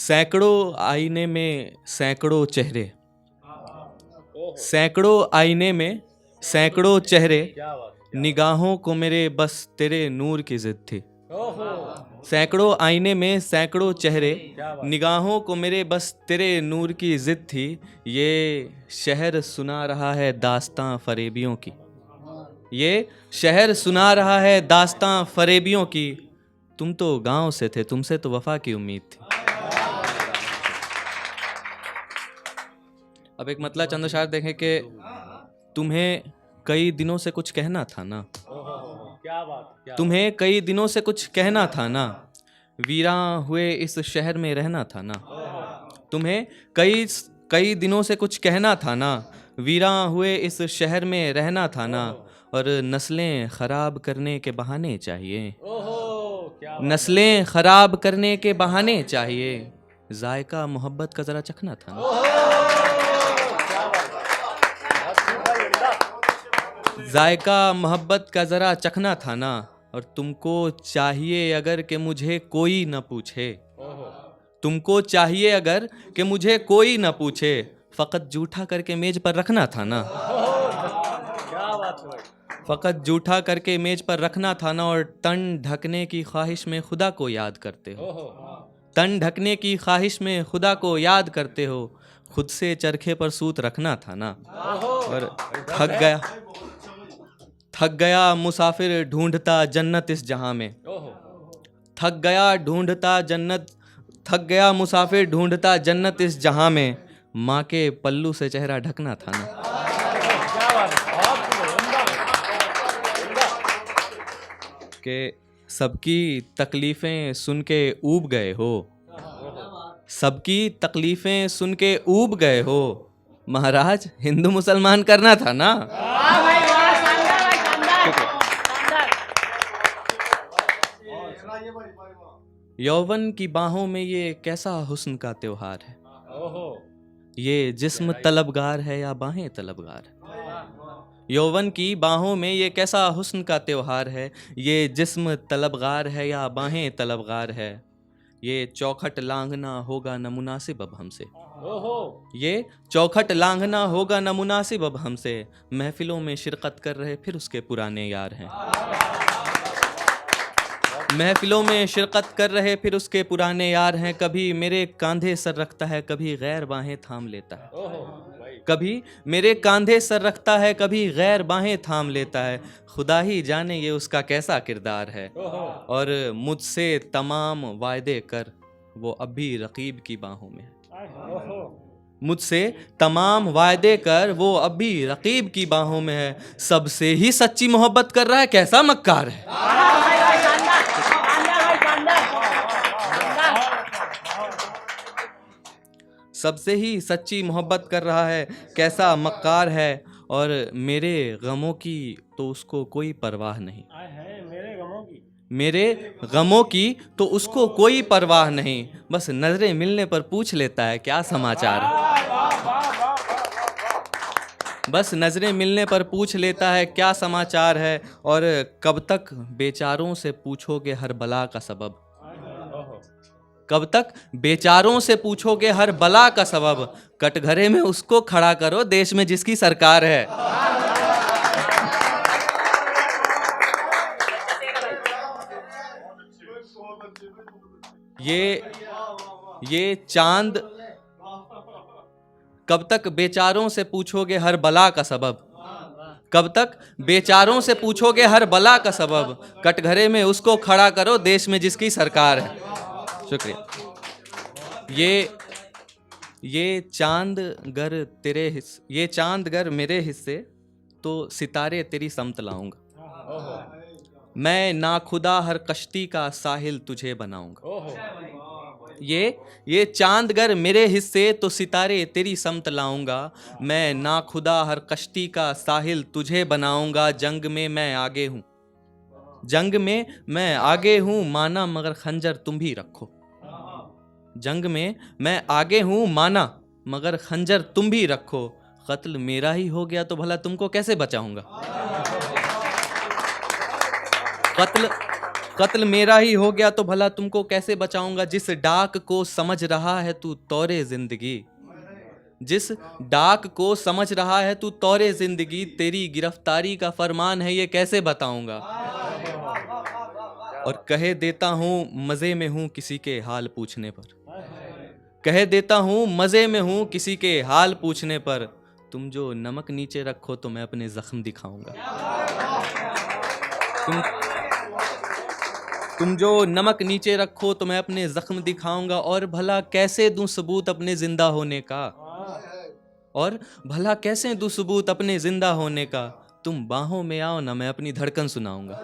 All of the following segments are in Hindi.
सैकड़ों आईने में सैकड़ों चेहरे, सैकड़ों आईने में सैकड़ों चेहरे, निगाहों को मेरे बस तेरे नूर की जिद थी। सैकड़ों आईने में सैकड़ों चेहरे, निगाहों को मेरे बस तेरे नूर की जिद थी। ये शहर सुना रहा है दास्तां फरेबियों की, ये शहर सुना रहा है दास्तां फरेबियों की। तुम तो गांव से थे, तुमसे तो वफा की उम्मीद थी। अब एक मतला चंद शायर देखें कि तुम्हें कई दिनों से कुछ कहना था ना, क्या बात, तुम्हें कई दिनों से कुछ कहना था ना, वीरां हुए इस शहर में रहना था ना। तुम्हें कई दिनों से कुछ कहना था ना, वीरां हुए इस शहर में रहना था ना। और नस्लें खराब करने के बहाने चाहिए, नस्लें खराब करने के बहाने चाहिए। जायका मोहब्बत का जरा चखना था ना, जायका मोहब्बत का ज़रा चखना था ना। और तुमको चाहिए अगर कि मुझे कोई न पूछे, तुमको चाहिए अगर कि मुझे कोई न पूछे, फ़कत जूठा करके मेज पर रखना था ना, फ़कत जूठा करके मेज पर रखना था ना। और तन ढकने की ख्वाहिश में खुदा को याद करते हो, तन ढकने की ख्वाहिश में खुदा को याद करते हो। खुद से चरखे पर सूत रखना था ना। और थक गया मुसाफिर ढूंढता जन्नत इस जहां में, थक गया ढूंढता जन्नत, थक गया मुसाफिर ढूंढता जन्नत इस जहां में। माँ के पल्लू से चेहरा ढकना था ना, कि सबकी तकलीफें सुन के ऊब गए हो, सबकी तकलीफें सुन के ऊब गए हो। महाराज हिंदू मुसलमान करना था ना। यौवन की बाहों में ये कैसा हुस्न का त्योहार है, ये जिस्म तलबगार है या बाहें तलबगार है। यौवन की बाहों में ये कैसा हुस्न का त्योहार है, ये जिस्म तलबगार है या बाहें तलबगार है। ये चौखट लांघना होगा न मुनासिब अब हमसे, ये चौखट लांघना होगा न मुनासिब अब हमसे। महफिलों में शिरकत कर रहे फिर उसके पुराने यार हैं, महफिलों में शिरकत कर रहे फिर उसके पुराने यार हैं। कभी मेरे कांधे सर रखता है, कभी गैर बाहें थाम लेता है, कभी मेरे कांधे सर रखता है, कभी गैर बाहें थाम लेता है। खुदा ही जाने ये उसका कैसा किरदार है। और मुझसे तमाम वायदे कर वो अब भी रकीब की बाहों में है, मुझसे तमाम वायदे कर वो अब भी रकीब की बाहों में है। सबसे ही सच्ची मोहब्बत कर रहा है, कैसा मक्कार है। सबसे ही सच्ची मोहब्बत कर रहा है, कैसा मक्कार है। और मेरे गमों की तो उसको कोई परवाह नहीं, मेरे गमों की तो उसको कोई परवाह नहीं। बस नजरें मिलने पर पूछ लेता है क्या समाचार है, बस नजरें मिलने पर पूछ लेता है क्या समाचार है। और कब तक बेचारों से पूछोगे हर बला का सबब, कब तक बेचारों से पूछोगे हर बला का सबब। कटघरे में उसको खड़ा करो देश में जिसकी सरकार है। ये चांद, कब तक बेचारों से पूछोगे हर बला का सबब, कब तक बेचारों से पूछोगे हर बला का सबब। कटघरे में उसको खड़ा करो देश में जिसकी सरकार है। शुक्रिया। ये चांद गर मेरे हिस्से तो सितारे तेरी समत लाऊंगा। मैं नाखुदा हर कश्ती का साहिल तुझे बनाऊंगा। ये चांद गर मेरे हिस्से तो सितारे तेरी समत लाऊंगा। मैं नाखुदा हर कश्ती का साहिल तुझे बनाऊंगा। जंग में मैं आगे हूँ, जंग में मैं आगे हूँ माना, मगर खंजर तुम भी रखो। जंग में मैं आगे हूँ माना, मगर खंजर तुम भी रखो। कत्ल मेरा ही हो गया तो भला तुमको कैसे बचाऊंगा। कत्ल मेरा ही हो गया तो भला तुमको कैसे बचाऊंगा। जिस डाक को समझ रहा है तू तौरे जिंदगी, जिस डाक को समझ रहा है तू तौरे जिंदगी, तेरी गिरफ्तारी का फरमान है ये कैसे बताऊंगा। और कहे देता हूँ मजे में हूँ किसी के हाल पूछने पर, कह देता हूँ मजे में हूँ किसी के हाल पूछने पर, तुम जो नमक नीचे रखो तो मैं अपने जख्म दिखाऊंगा। तुम जो नमक नीचे रखो तो मैं अपने जख्म दिखाऊंगा। और भला कैसे दूं सबूत अपने जिंदा होने का, और भला कैसे दूं सबूत अपने जिंदा होने का, तुम बाहों में आओ ना मैं अपनी धड़कन सुनाऊंगा।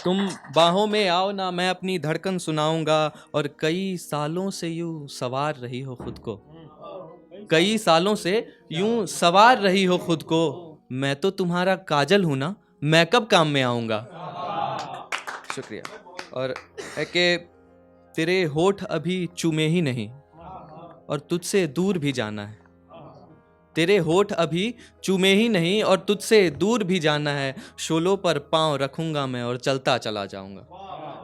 तुम बाहों में आओ ना मैं अपनी धड़कन सुनाऊंगा। और कई सालों से यूं सवार रही हो खुद को, कई सालों से यूं सवार रही हो खुद को, मैं तो तुम्हारा काजल हूं ना, मैं कब काम में आऊंगा। शुक्रिया। और है कि तेरे होठ अभी चूमे ही नहीं और तुझसे दूर भी जाना है, तेरे होठ अभी चूमे ही नहीं और तुझसे दूर भी जाना है, शोलों पर पांव रखूंगा मैं और चलता चला जाऊंगा।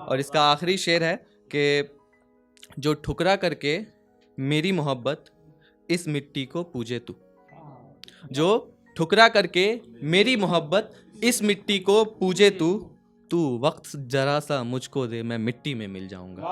और इसका आखिरी शेर है कि जो ठुकरा करके मेरी मोहब्बत इस मिट्टी को पूजे तू, जो ठुकरा करके मेरी मोहब्बत इस मिट्टी को पूजे तू, तू वक्त जरा सा मुझको दे मैं मिट्टी में मिल जाऊंगा।